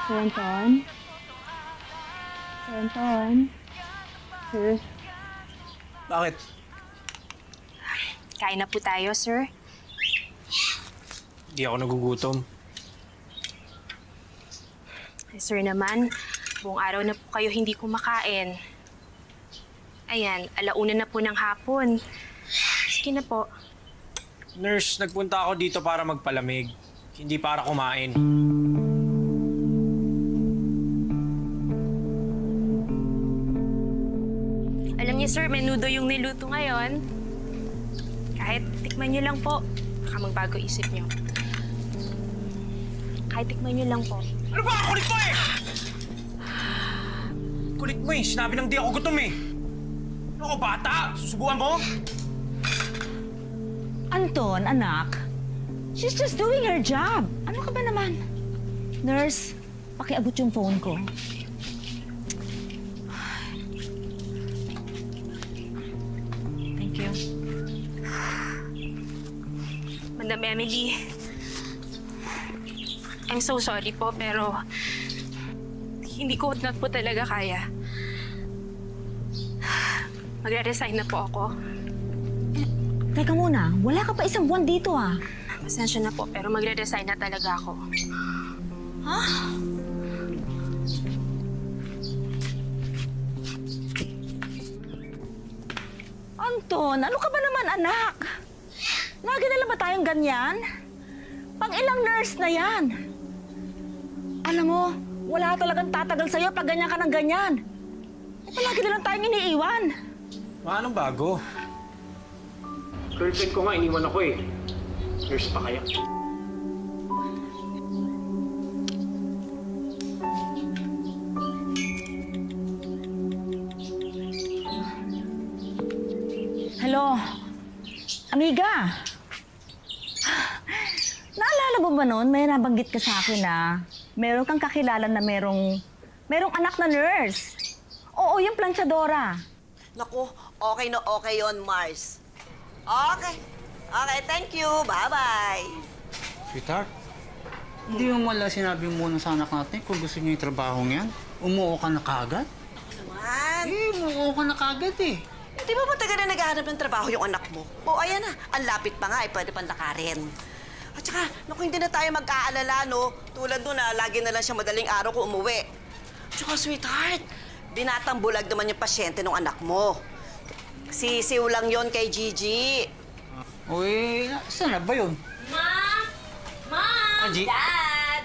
Sir Anton? Sir Anton? Sir? Bakit? Kain na po tayo, sir. Hindi ako nagugutom. Sir naman, buong araw na po kayo hindi kumakain. Ayan, 1:00 na po ng hapon. Sige na po. Nurse, nagpunta ako dito para magpalamig. Hindi para kumain. Alam niyo, sir, menudo yung niluto ngayon. Kahit tikman niyo lang po, baka magbago isip niyo. Kahit tikman niyo lang po. Ano ba? Kulit mo eh! Kulit mo eh. Sinabi nang di ako gutom eh. Ano ko, bata? Susubuan mo? Anton, anak, she's just doing her job. Ano ka ba naman? Nurse, pakiabot yung phone ko. Thank you. Madam Emily, I'm so sorry po, pero hindi ko na po talaga kaya. Magre-resign na po ako. Teka muna, wala ka pa isang buwan dito ah. Pasensya na po, pero magre-resign na talaga ako. Ha? Anton, ano ka ba naman anak? Lagi na lang ba tayong ganyan? Pang ilang nurse na yan? Alam mo, wala talagang tatagal sa'yo pag ganyan ka ng ganyan. Eh, palagi na lang tayong iniiwan. Anong bago? Girlfriend ko nga, iniwan ako eh. Nurse pa kaya? Hello? Amiga? Naalala mo ba noon, may nabanggit ka sa akin na meron kang kakilala na merong anak na nurse. Oo, yung planchadora. Naku, okay na okay yon, Mars. Okay. Okay, thank you. Bye-bye. Sweetheart, hindi mo wala sinabi muna sa anak natin kung gusto niya yung trabaho niyan. Umuo ka na kagad? Naman. Umuo ka na kagad eh. Di ba matagal na naghahanap ng trabaho yung anak mo? O, ayan na. Ang lapit pa nga, pwede pang lakarin. At saka, naku, hindi na tayo mag-aalala, no? Tulad nun na lagi na lang siya madaling araw kung umuwi. At saka, sweetheart, binatang bulag naman yung pasyente ng anak mo. Sisiw lang yon kay Gigi. Uy, saan na ba yun? Mom! Mom! Angie? Dad!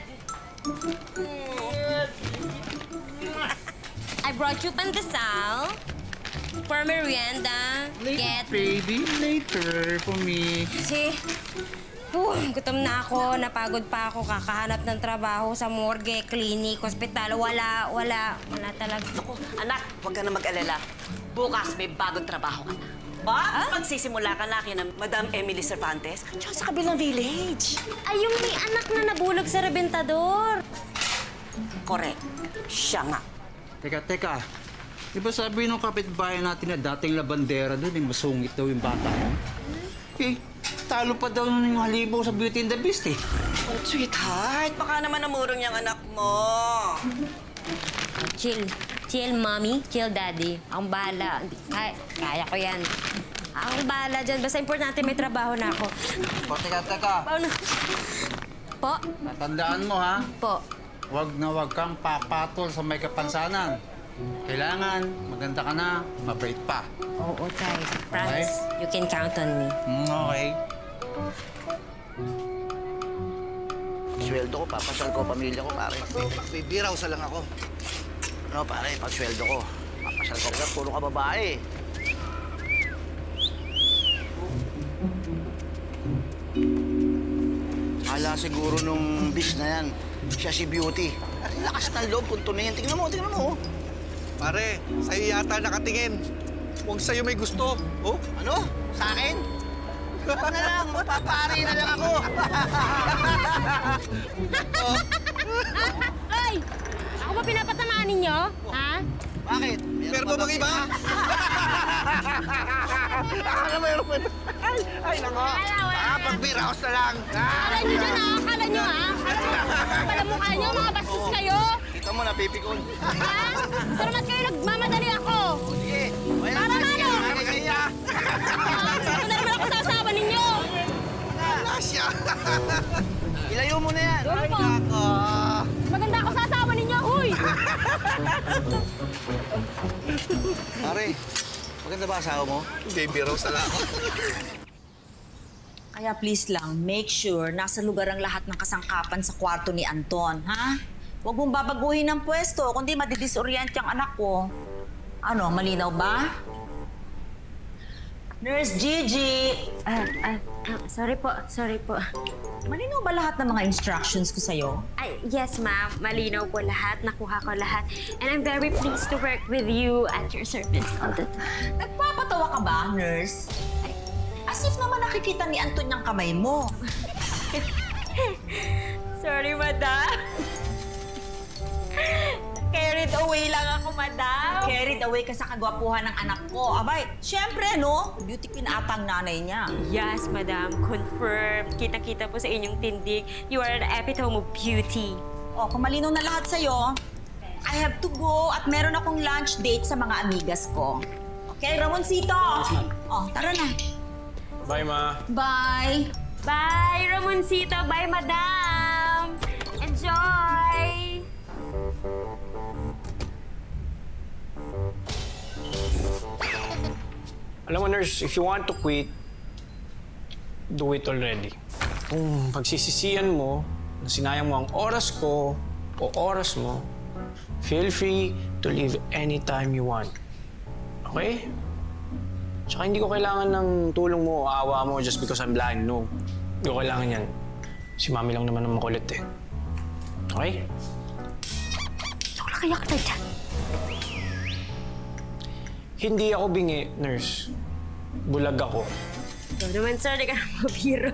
I brought you pandesal for merienda. Get... Baby, later for me. Si... gutom na ako, napagod pa ako, kakahanap ng trabaho sa morgue, clinic, hospital. Wala talaga. Naku, anak, huwag ka na mag-alala. Bukas may bagong trabaho ka na. Ba? Magsisimula ka na kina Madam Emily Cervantes, tsaka sa kabilang village. Ay, yung may anak na nabulog sa rebentador. Correct. Siya nga. Teka. Di ba sabi nung kapitbahay natin na dating labandera doon, yung masungit daw yung bata mo? Eh, talo pa daw nun yung halimaw sa Beauty and the Beast eh. Oh, sweetheart, baka naman namurong yung anak mo. Chill. Chill, mommy. Chill, daddy. Ang bahala. Kaya ko yan. Ang bahala dyan. Basta importante may trabaho na ako. O, teka. Paano? Po? Natandaan mo ha, Po. wag na wag kang papatol sa may kapansanan. Kailangan, maganda ka na, mabait pa. Oo, Tay. Promise. You can count on me. Okay. Sweldo ko, papasal ko, pamilya ko, pare. Bibirausa lang ako. Ano, pare, pag sweldo ko, papasal ko lang, puro ka babae. Akala siguro nung bis na yan, siya si Beauty. Ang lakas ng loob kung tumingin. Tingnan mo. Oh. Pare, sa'yo yata nakatingin. Huwag sa'yo may gusto. Oh? Ano? Sa akin? Huwag na lang, magpapari na lang ako. Ay! Ako ba pinapatamaan ninyo? Ha? Bakit? Meron pa bang iba? Akala mo yung kwento. Ay, nako. Pagbiraos na lang. Akala nyo dyan ah! Akala nyo ah! Akala mukha nyo, mga bastos kayo! Kita mo, napipikon. Ha? Salamat kayo, nagmamadali ako! Sige. Para ano? Kaya. Saan na naman ako sa asawa ninyo? Nasya. Ilayo mo na yan. Doon po. Nako. Maganda ako sa asawa ninyo, huy! Pare, maganda ba asawa mo? Hindi, biraos na lang. Kaya please lang, make sure nasa lugar ang lahat ng kasangkapan sa kwarto ni Anton, ha? Huwag mong babaguhin ang pwesto, kundi madidisorient yung anak ko. Ano, malinaw ba? Nurse Gigi! Sorry po. Malinaw ba lahat ng mga instructions ko sa'yo? Ay, yes, ma'am. Malinaw po lahat. Nakuha ko lahat. And I'm very pleased to work with you at your service all the time. Nagpapatawa ka ba, nurse? As if naman nakikita ni Anton yung kamay mo. Sorry, madam. Carried away lang ako, madam. Carried away ka sa kagwapuhan ng anak ko. Abay, syempre, no? Beauty queen ata ang nanay niya. Yes, madam. Confirmed. Kita-kita po sa inyong tindig. You are an epitome of beauty. O, kung malinaw na lahat sa'yo, I have to go at meron akong lunch date sa mga amigas ko. Okay, Ramoncito? O, tara na. Bye, Ma. Bye! Bye, Ramoncito. Bye, madam. Enjoy! Alam mo, nurse, if you want to quit, do it already. Kung pagsisisihan mo, na sinayang mo ang oras ko o oras mo, feel free to leave anytime you want. Okay? Tsaka hindi ko kailangan ng tulong mo o awa mo just because I'm blind. No. Hindi ko kailangan yan. Si Mami lang naman ang makulit eh. Okay? Kayak na dyan. Hindi ako bingi, nurse. Bulag ako. Ikaw naman, sir. Di ka na mabiro.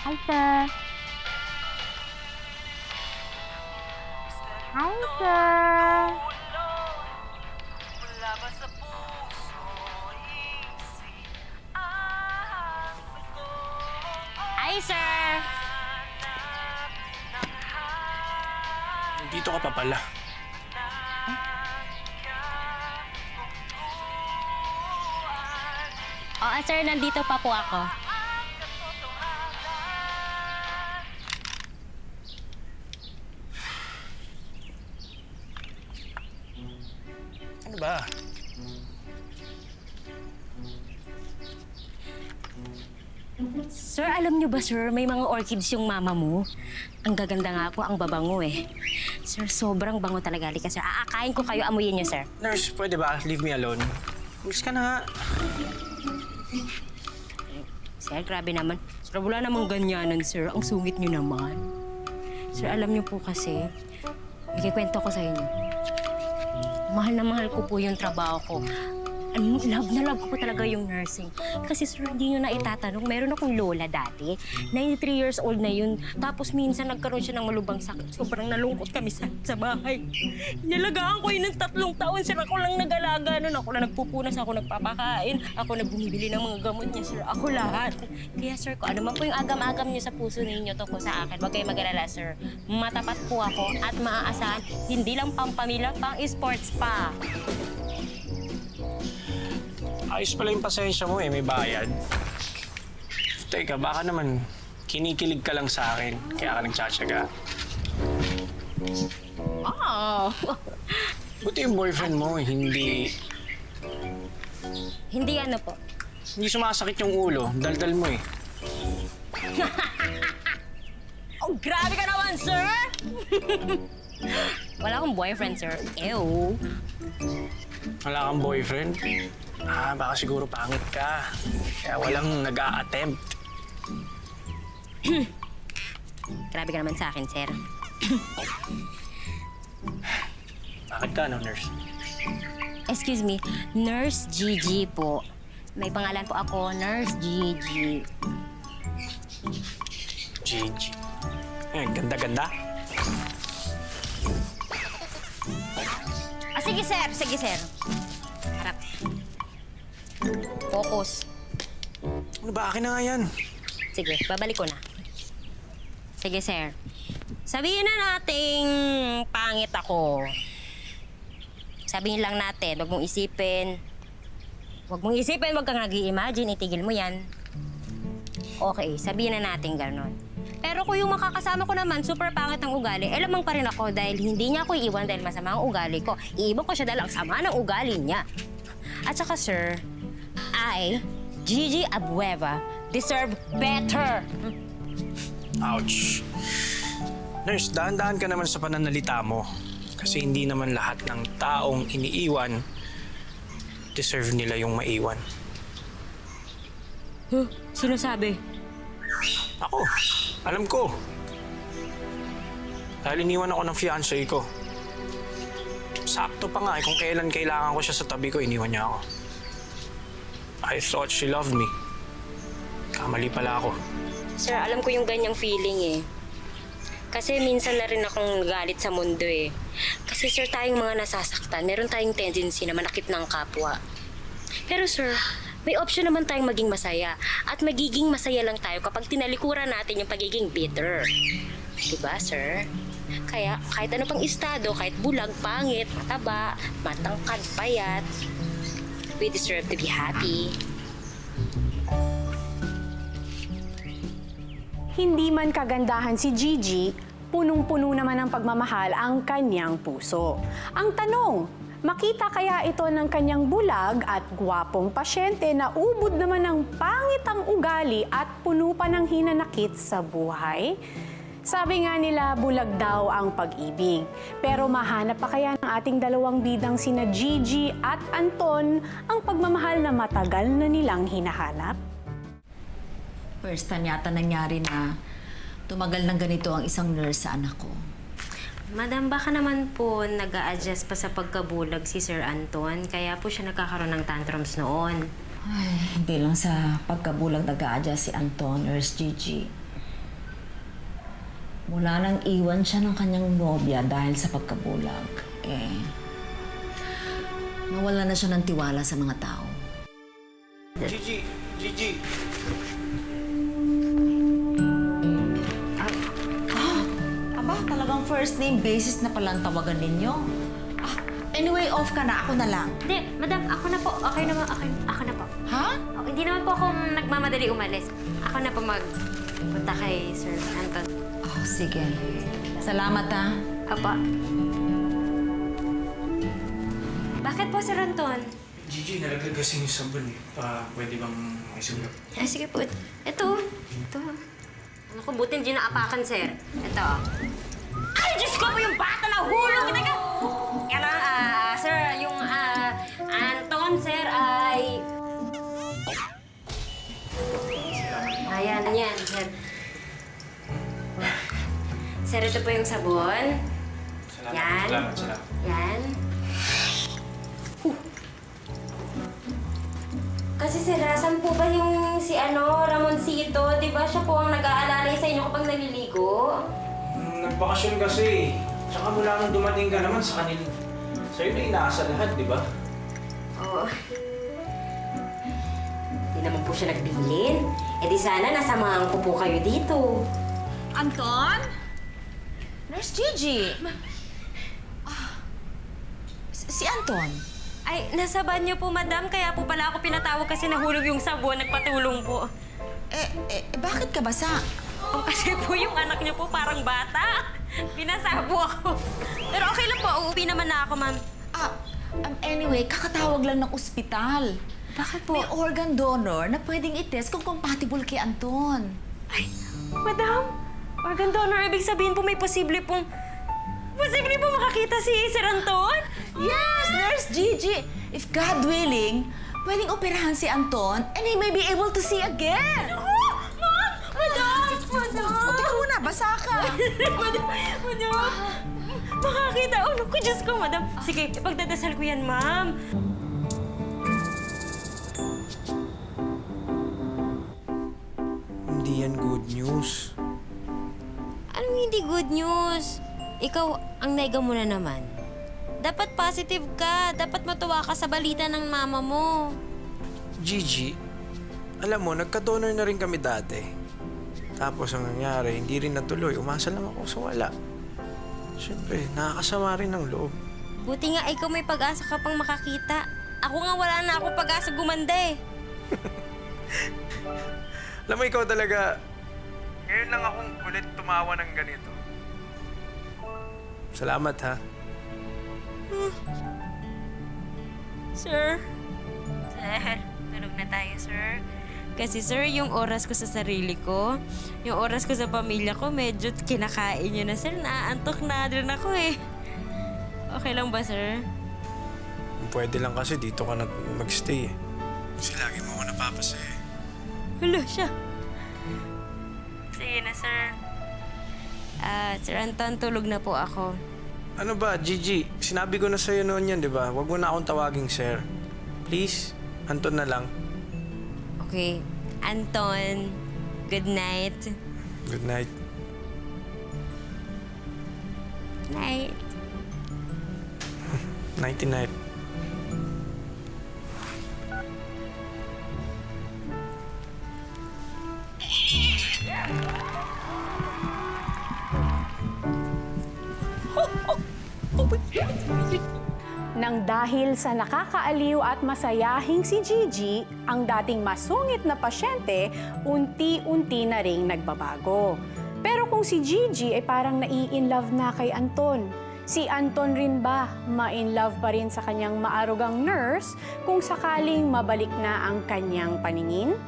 Hi, sir. Hi, sir. Hi, sir. Dito ka pa pala. Oo, sir. Nandito pa po ako. Ano ba? Sir, alam niyo ba, sir, may mga orchids yung mama mo? Ang gaganda nga po, ang babango eh. Sir, sobrang bango talaga. Halika, sir. Aakain ko kayo, amuyin niyo, sir. Nurse, pwede ba? Leave me alone. Ulis ka na nga. Sir, grabe naman. Sir, wala namang ganyanan, sir. Ang sungit niyo naman. Sir, alam niyo po kasi, may kikwento ko sa inyo. Mahal na mahal ko po yung trabaho ko. love na love ko po talaga yung nursing. Kasi sir, hindi nyo na itatanong, meron akong lola dati. 93 years old na yun. Tapos minsan nagkaroon siya ng malubang sakit. Sobrang nalungkot kami sa bahay. Inalagaan ko yun ng 3 taon. Sir, ako lang nag-alaga nun. Ako lang nagpupunas, ako nagpapakain. Ako nagbumibili ng mga gamot niya, sir. Ako lahat. Kaya sir, kung ano man po yung agam-agam niyo sa puso ninyo tungkol sa akin, huwag kayong mag-alala, sir. Matapat po ako at maaasahan, hindi lang pampamilya, pang-sports pa. Ayos pala yung pasensya mo eh, may bayad. Teka, baka naman kinikilig ka lang sa akin, kaya ka nagtsatsaga. Oh! Buti yung boyfriend mo, hindi Hindi ano po. sumasakit yung ulo. Daldal mo eh. Oh, grabe ka naman, sir! Wala akong boyfriend, sir. Ew. Wala kang boyfriend? Baka siguro pangit ka. Kaya walang nag-a-attempt. Grabe ka naman sa akin, sir. Bakit ka, no, nurse? Excuse me, Nurse Gigi po. May pangalan po ako, Nurse Gigi. Gigi. Ganda-ganda. Sige, sir. Sige, sir. Harap. Focus. Ano ba? Akin na nga yan. Sige, babalik ko na. Sige, sir. Sabihin na nating pangit ako. Sabihin lang natin, huwag mong isipin. Huwag mong isipin, huwag kang nag-i-imagine, itigil mo yan. Okay, sabihin na natin gano'n. Pero kung yung makakasama ko naman, super pangit ng ugali, lamang pa rin ako dahil hindi niya ako iiwan dahil masama ang ugali ko. Iiwan ko siya dahil ang sama ng ugali niya. At saka, sir, I, Gigi Abueva, deserve better. Ouch. Nurse, dahan-dahan ka naman sa pananalita mo. Kasi hindi naman lahat ng taong iniiwan deserve nila yung maiwan. Huh? Sino sabi? Ako, alam ko. Dahil iniwan ako ng fiancé ko. Sakto pa nga eh, kung kailan kailangan ko siya sa tabi ko, iniwan niya ako. I thought she loved me. Kamali pala ako. Sir, alam ko yung ganyang feeling eh. Kasi minsan na rin akong galit sa mundo eh. Kasi sir, tayong mga nasasaktan, meron tayong tendency na manakit ng kapwa. Pero sir, may option naman tayong maging masaya. At magiging masaya lang tayo kapag tinalikuran natin yung pagiging bitter. Diba, sir? Kaya kahit ano pang estado, kahit bulag, pangit, taba, matangkad, payat, we deserve to be happy. Hindi man kagandahan si Gigi, punong-puno naman ng pagmamahal ang kanyang puso. Ang tanong, makita kaya ito ng kanyang bulag at gwapong pasyente na ubod naman ng pangit ang ugali at puno pa ng hinanakit sa buhay? Sabi nga nila, bulag daw ang pag-ibig. Pero mahanap pa kaya ng ating dalawang bidang sina Gigi at Anton ang pagmamahal na matagal na nilang hinahanap? First time yata nangyari na tumagal ng ganito ang isang nurse sa anak ko. Madam, baka naman po nag-a-adjust pa sa pagkabulag si Sir Anton, kaya po siya nagkakaroon ng tantrums noon. Ay, hindi lang sa pagkabulag nag-a-adjust si Anton, Nurse Gigi. Mula nang iwan siya ng kanyang nobya dahil sa pagkabulag, nawala na siya ng tiwala sa mga tao. Gigi! Gigi! Aba, talagang first name basis na palang tawagan ninyo. Anyway, off ka na. Ako na lang. Hindi, madam, ako na po. Okay naman, ako na po. Ha? Okay, hindi naman po ako nagmamadali umalis. Ako na po magpunta kay Sir Anton. Oh, sige. Salamat, ha? Apa? Bakit po, Sir Anton? Gigi, nalaglag kasi yung sabon eh. Pwede bang may sulat? Sige po. Ito. Ano ko, buti hindi naapakan, sir. Ito. Ay, Diyos ko po yung bata na hulog! Teka! Kaya sir, yung Anton, sir, ay... Ayan, yan, sir. Sir, ito po yung sabon. Yan. Salamat. Yan. Kasi sir, saan po ba yung si Ramoncito? Di ba siya po ang nag-aalalay sa inyo kapag naliligo? Nagbakasyon kasi. Tsaka mula nung dumating ka naman sa kanila. Sa'yo na inaasa lahat, di ba? Oo. Di naman po siya nagbilin. Eh di sana nasamahan ko po kayo dito. Anton? Nurse Gigi? Si Anton? Ay, nasa banyo po, madam. Kaya po pala ako pinatawag kasi nahulog yung sabon. Nagpatulong po. Bakit ka basa? Oh, kasi po yung anak niyo po parang bata. Pinasabo ako. Pero okay lang po. Uuwi naman na ako, ma'am. Anyway, kakatawag lang ng ospital. Bakit po? May organ donor na pwedeng i-test kung compatible kay Anton. Ay, madam. Organ donor, ibig sabihin po may posible pong makakita si Sir Anton? Yes, Nurse Gigi! If God willing, pwedeng operahan si Anton and he may be able to see again. Ma'am! Madam! O, teka muna, basa ka. Madam! Makakita. Oh, naku, Diyos ko, madam. Sige, ipagdadasal ko yan, ma'am. Hindi yan good news. Anong hindi good news? Ikaw, ang nega mo na naman. Dapat positive ka. Dapat matuwa ka sa balita ng mama mo. Gigi, alam mo, nagka-donor na rin kami dati. Tapos ang nangyari, hindi rin natuloy. Umasa lang ako sa wala. Siyempre, nakakasama rin ng loob. Buti nga ikaw may pag-asa ka pang makakita. Ako nga wala na akong pag-asa gumanda eh. Alam mo, ikaw talaga, ngayon lang akong ulit tumawa ng ganito. Salamat, ha? Sir? Sir, tulog na tayo, sir. Kasi sir, yung oras ko sa sarili ko, yung oras ko sa pamilya ko, medyo kinakain nyo na, sir. Naaantok na rin ako eh. Okay lang ba, sir? Pwede lang kasi dito ka na magstay eh. Kasi lagi mo ako napapasaya. Hala siya. Sige na, sir. Sir Anton, tulog na po ako. Ano ba, Gigi? Sinabi ko na sa'yo noon yan, di ba? Huwag mo na akong tawaging sir. Please, Anton na lang. Okay. Anton, good night. Good night. Night. Nighty-night. Nang dahil sa nakakaaliw at masayahing si Gigi, ang dating masungit na pasyente, unti-unti na ring nagbabago. Pero kung si Gigi ay parang nai-inlove na kay Anton, si Anton rin ba ma-inlove pa rin sa kanyang maarugang nurse kung sakaling mabalik na ang kanyang paningin?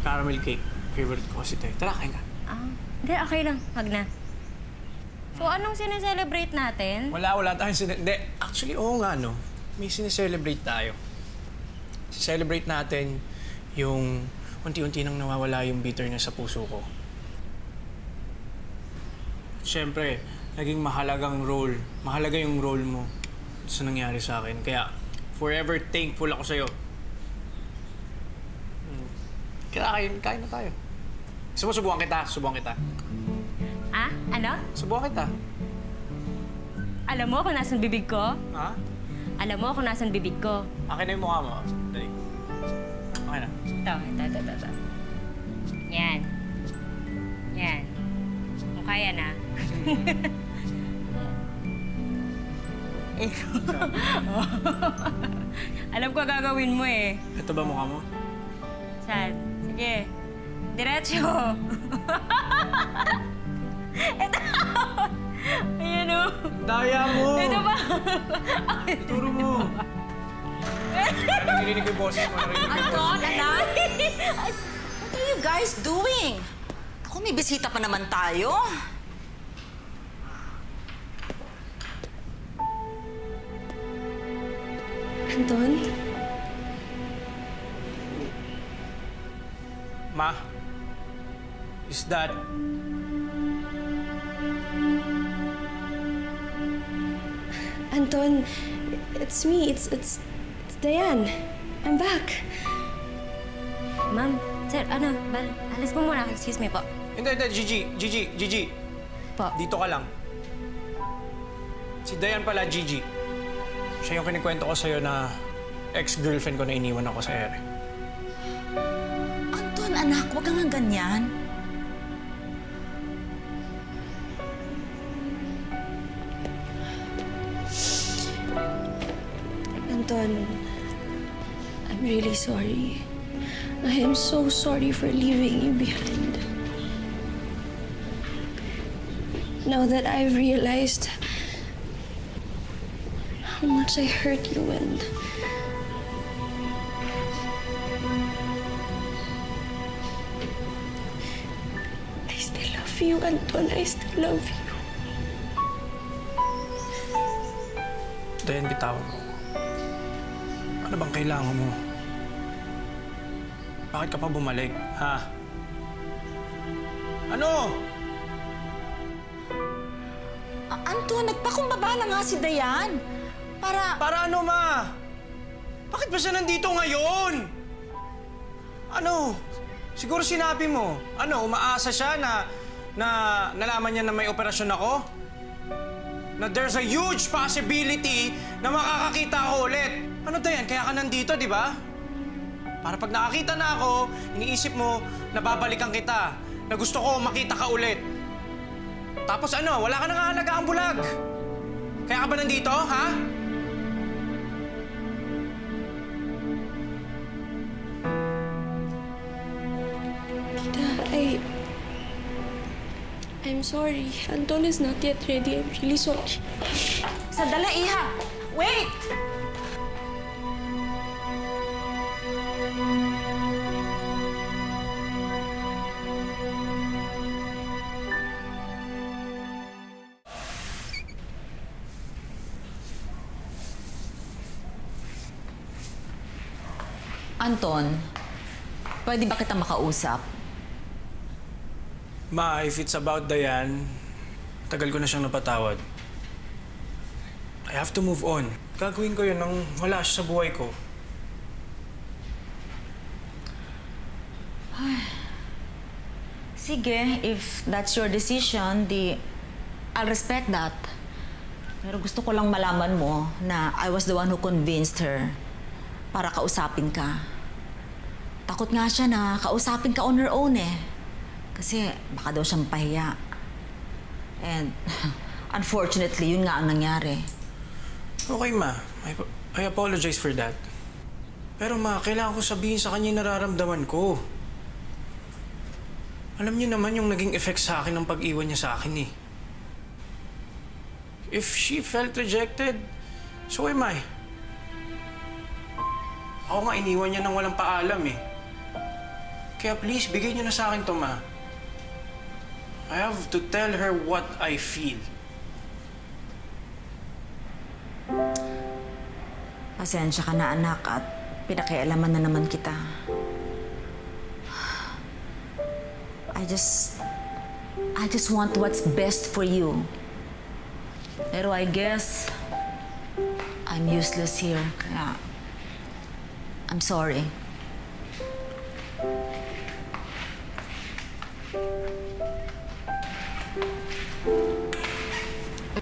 Caramel cake. Favorite ko kasi tayo. Tara, kain ka. Hindi, okay lang. Wag na. So, anong sineselebrate natin? Wala tayong Hindi, actually, oo nga, no. May sineselebrate tayo. Celebrate natin yung unti-unti nang nawawala yung bitterness sa puso ko. Siyempre, naging mahalaga yung role mo sa nangyari sa akin. Kaya, forever thankful ako sa'yo. Kaya kain na tayo. Gusto mo, subukan kita. Ah? Ano? Subukan kita. Alam mo kung nasan bibig ko? Ha? Alam mo kung nasan bibig ko? Akin na yung mukha mo. Dali. Okay na. Ito. Yan. Yan. Mukha yan, ah. Alam ko gagawin mo eh. Ito ba mukha mo? Saan? Sige. Diretso. Ito. Ayan o. Daya mo! Ito ba? Ituro mo! Narinig ko yung boses mo. Anton, anak? What are you guys doing? Ako, may bisita pa naman tayo. Anton? Ma, is that... Anton, it's me. It's Diane. I'm back. Ma'am, sir, alis po muna. Excuse me po. Hindi, Gigi. Po. Dito ka lang. Si Dayan pala, Gigi. Siya yung kinikwento ko sa'yo na ex-girlfriend ko na iniwan ako sa ere. Anton, anak, huwag kang ganyan. Anton, I'm really sorry. I am so sorry for leaving you behind. Now that I've realized how much I hurt you and I still love you, Anton. I still love you. Dayan, bitawan mo. Ano bang kailangan mo? Bakit ka pa bumalik, ha? Ano? Anton, nagpakumbaba na nga si Dayan. Para ano, ma? Bakit ba siya nandito ngayon? Ano? Siguro sinabi mo. Ano, umaasa siya na nalaman niya na may operasyon ako? Na there's a huge possibility na makakakita ako ulit. Ano, Dayan? Kaya ka nandito, di ba? Para pag nakakita na ako, iniisip mo na babalikan kita, na gusto ko makita ka ulit. Tapos ano, wala ka nang halaga ang bulag. Kaya ka ba nandito, ha? Tita, I'm sorry. Anton is not yet ready. I'm really sorry. Sandali, Iha. Wait! Anton, pwede ba kita makausap? Ma, if it's about Dayan, tagal ko na siyang napatawad. I have to move on. Gagawin ko yun nang wala siya sa buhay ko. Sige, if that's your decision, I'll respect that. Pero gusto ko lang malaman mo na I was the one who convinced her para kausapin ka. Takot nga siya na kausapin ka on her own eh. Kasi baka daw siyang pahiya. And unfortunately, yun nga ang nangyari. Okay, ma. I apologize for that. Pero ma, kailangan ko sabihin sa kanya yung nararamdaman ko. Alam niyo naman yung naging effect sa akin ng pag-iwan niya sa akin eh. If she felt rejected, so am I. Ako nga, iniwan niya nang walang paalam eh. Kaya please, bigay niyo na sa akin to, ma. I have to tell her what I feel. Pasensya ka na, anak, at pinakialaman na naman kita. I just want what's best for you. Pero I guess I'm useless here, kaya I'm sorry.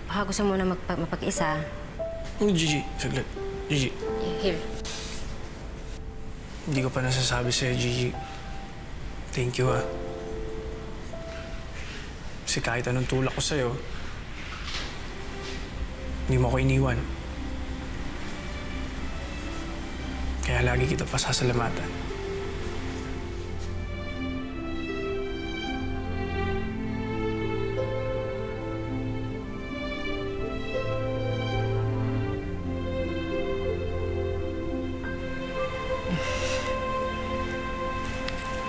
Baka gusto mo na mapag-isa. Gigi, saglit. Gigi, Here. hindi ko pa nasasabi sa'yo, Gigi. Thank you, ha. Kasi kahit anong tulak ko sa'yo, hindi mo ako iniwan. Kaya lagi kita pasasalamatan.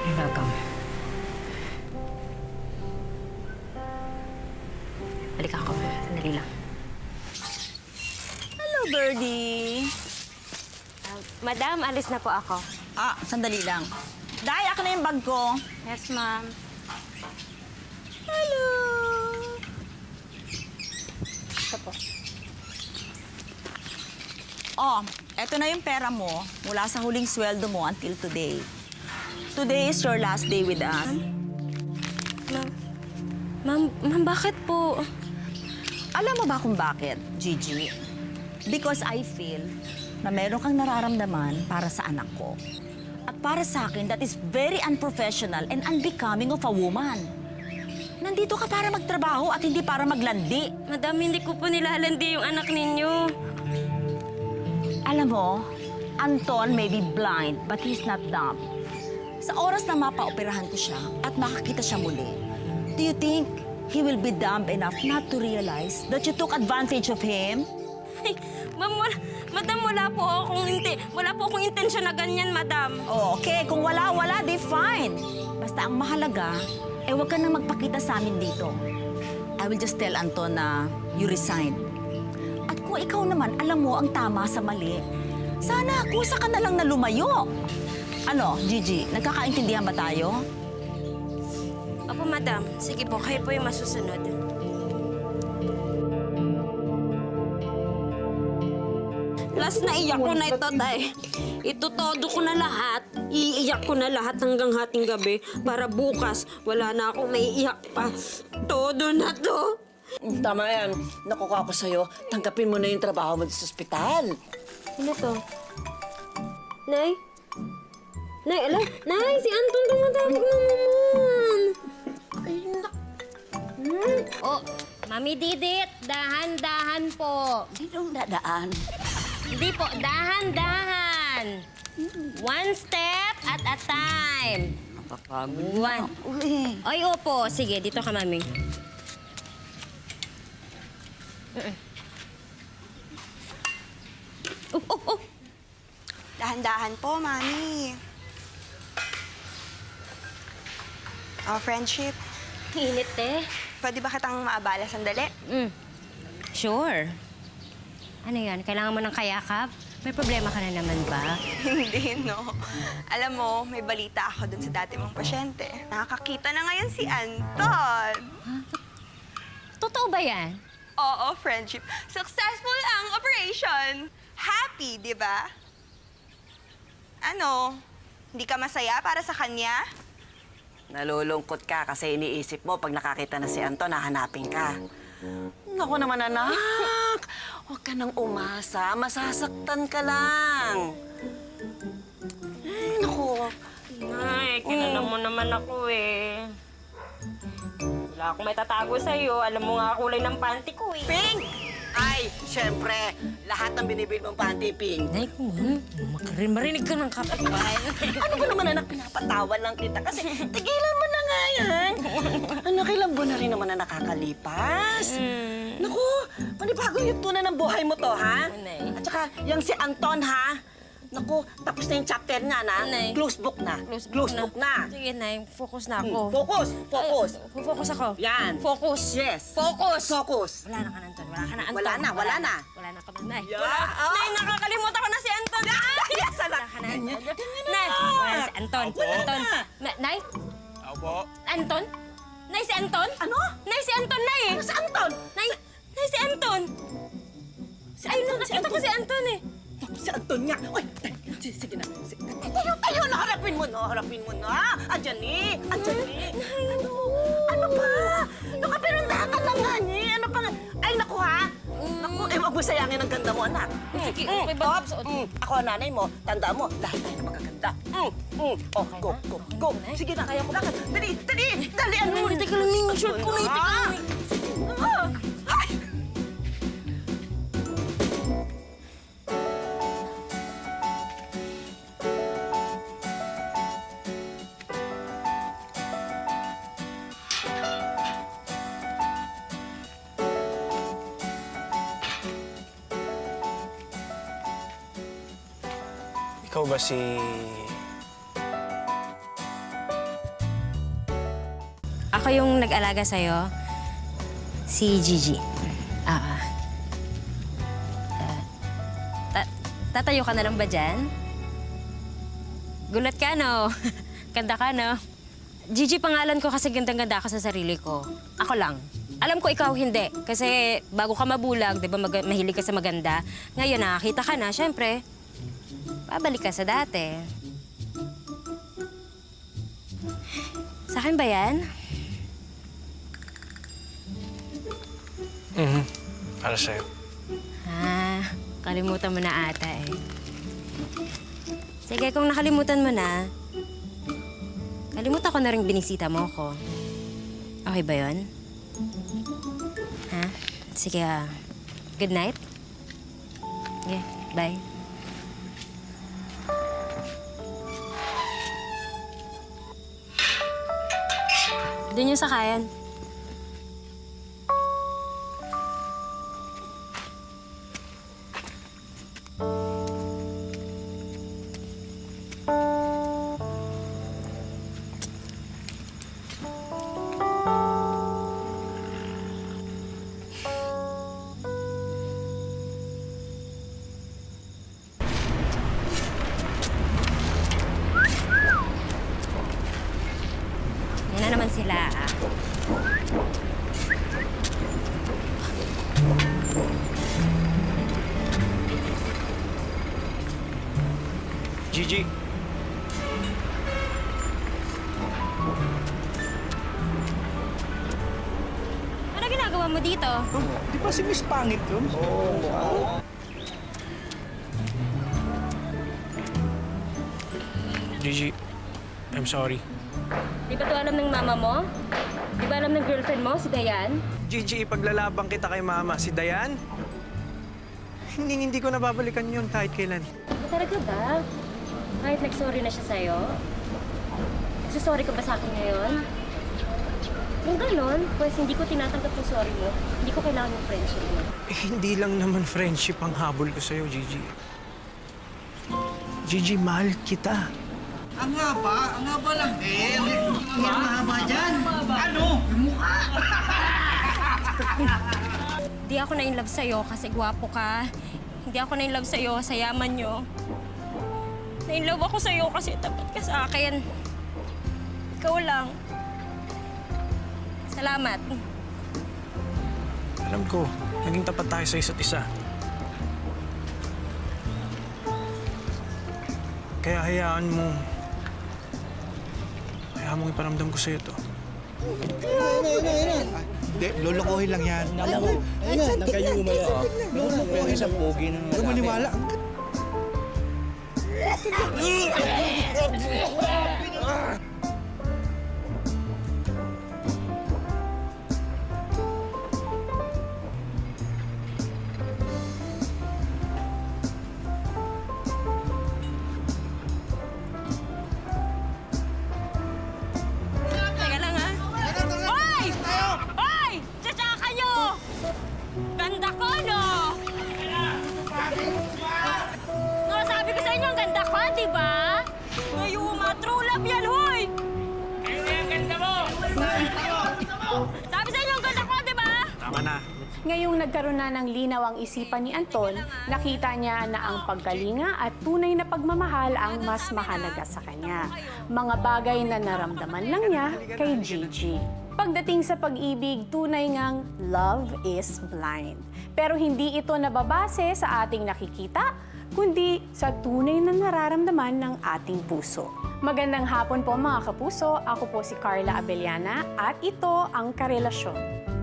You're welcome. Balik ako. Sandali lang. Hello, Birdie. Madam, alis na po ako. Sandali lang. Day, ako na yung bag ko. Yes, ma'am. Hello! Ito po. Oh, eto na yung pera mo mula sa huling sweldo mo until today. Today is your last day with us. Ma'am, bakit po? Alam mo ba kung bakit, Gigi? Because I feel na meron kang nararamdaman para sa anak ko. At para sa akin, that is very unprofessional and unbecoming of a woman. Nandito ka para magtrabaho at hindi para maglandi. Madam, hindi ko po nilalandi yung anak ninyo. Alam mo, Anton may be blind, but he's not dumb. Sa oras na mapaoperahan ko siya at makakita siya muli, do you think he will be dumb enough not to realize that you took advantage of him? Ay, ma'am, madam, wala po akong intensyon na ganyan, madam. Oh, okay, kung wala, di fine. Basta ang mahalaga, huwag ka nang magpakita sa amin dito. I will just tell Anton na you resign. At kung ikaw naman, alam mo ang tama sa mali, sana kusa ka na lang na lumayo. Ano, Gigi, nagkakaintindihan ba tayo? Opo, madam. Sige po, kayo po yung masusunod. Last na iyak ko na ito, tay. Itutodo ko na lahat. Iiyak ko na lahat hanggang hating gabi para bukas wala na akong maiiyak pa. Todo na to. Tama yan. Nakuha ko sa'yo. Tanggapin mo na yung trabaho mo sa ospital. Ano to? Nay? Nay, ala? Nay, si Anton tumatawag na naman. Oh, Mami Didit, dahan-dahan po. Sinong dadaan? Hindi po, dahan-dahan. One step at a time. One. Ay, opo. Sige, dito ka, Mami. Oh. Dahan-dahan po, Mami. Oh, friendship. Init, eh. Pwede ba kitang maabala sandali? Sure. Ano yan? Kailangan mo ng kayakap? May problema ka na naman ba? Hindi, no. Alam mo, may balita ako dun sa dati mong pasyente. Nakakakita na ngayon si Anton. Totoo ba yan? Oo, friendship. Successful ang operation. Happy, di ba? Ano? Hindi ka masaya para sa kanya? Nalulungkot ka kasi iniisip mo pag nakakita na si Anton, hahanapin ka. Naku naman, anak. Huwag ka nang umasa. Masasaktan ka lang. Ay, naku. Ay, kilala mo naman ako eh. Wala akong may tatago sa'yo. Alam mo nga kulay ng panty ko eh. Pink! Ay, syempre, lahat ng binibil mong panty, Pink. Nay, marinig ka ng kapitbahay. Ano ba naman, anak? Pinapatawan lang kita kasi tigilan mo na nga yan. Anak, ilang buwan na rin naman na nakakalipas. Naku, panibago yung tuna ng buhay mo to, ha? Nay. At saka, yung si Anton, ha? Naku, tapos na yung chapter niya, na? Nay. Close book na. Close book na. Sige, Nay. Focus na ako. Focus, focus. Focus ako. Yan. Focus. Yes. Focus. Focus. Wala na ka na, Anton. Wala ka na, Anton. Wala na, wala na. Wala na ka na, Nay. Yeah. Wala. Oh. Nay, nakakalimutan ko na si Anton. Yes, anak. Wala ka na, Anton. Nay, wala na si Anton. Wala Anton. na. Nay? Opo. Anton? Nay, si Anton? Ano? Nay, si Anton, Nay! Ano si Anton? Nay, si Anton! Ay, nakita ko si Anton eh. Si Anton nga. Uy, sige na. Tayo na. Harapin mo na. Andyan ni. Ano ba? Naku, pero nakakalaman eh. Ano pa nga? Ay, naku ha. Naku, wag mo sayangin ang ganda mo, anak. Sige, okay ba? Ako ang nanay mo. Tanda mo, lahat tayo na magaganda. Oh, go. Sige na, kaya ko. Lakad. Dali. Dalian mo. Teka lang yung short ko. Teka lang. Ay! Ikaw ba si... Ako yung nag-alaga sa'yo, si Gigi. Tatayo ka na lang ba dyan? Gulat ka, no? Ganda ka, no? Gigi, pangalan ko kasi gandang-ganda ako sa sarili ko. Ako lang. Alam ko ikaw hindi. Kasi bago ka mabulag, di ba mahilig ka sa maganda. Ngayon nakakita ka na, syempre, babalik ka sa dati. Sa akin ba yan? Para sa'yo. Kalimutan mo na ata eh. Sige, kung nakalimutan mo na, kalimutan ko na rin binisita mo ako. Okay ba yun? Ha? Sige, good night. Okay, bye. Doon yung sakayan. Yan na naman sila. Gigi. Ano ginagawa mo dito? Di ba si Miss Pangit yun? Gigi, I'm sorry. Di ba to alam ng mama mo? Di ba alam ng girlfriend mo, si Dayan? Gigi, ipaglalabang kita kay Mama. Si Dayan? Hindi ko nababalikan yun kahit kailan. Talaga ba? Kahit nag-sorry na siya sa'yo? Nagsusorry ka ba sa akin ngayon? Kung gano'n, pues hindi ko tinatanggap yung sorry mo. Hindi ko kailangan yung friendship mo. Hindi lang naman friendship ang habol ko sa'yo, Gigi. Gigi, mahal kita. Ang haba lang. Ang haba dyan. Ano? Yung mukha. Hindi ako na-inlove sa'yo kasi gwapo ka. Hindi ako na-inlove sa'yo sa yaman nyo. Na-inlove ako sa'yo kasi tapat ka sa akin. Ikaw lang. Salamat. Alam ko, naging tapat tayo sa isa't isa. Kaya hayaan mong iparamdam ko sa'yo to. Hindi, lolokohin lang yan. Alam mo, nagkayuma yan. Lolokohin lang. Pogi na naman. Huwag maniwala. Teka lang, ha? Hoy! Hoy! Tsatsakan nyo! Ganda ko, no? No, sabi ko sa inyo, ang ganda ko, di ba? Ngayuma, true love yan, hoy! Ang ganda mo! Sabi sa inyo, ang ganda ko, di ba? Tama na. Ngayong nagkaroon na ng linaw ang isipan ni Anton, nakita niya na ang paggalinga at tunay na pagmamahal ang mas mahalaga sa kanya. Mga bagay na naramdaman lang niya kay Gigi. Pagdating sa pag-ibig, tunay ngang love is blind. Pero hindi ito nababase sa ating nakikita, kundi sa tunay na nararamdaman ng ating puso. Magandang hapon po mga kapuso, ako po si Carla Abellana at ito ang Karelasyon.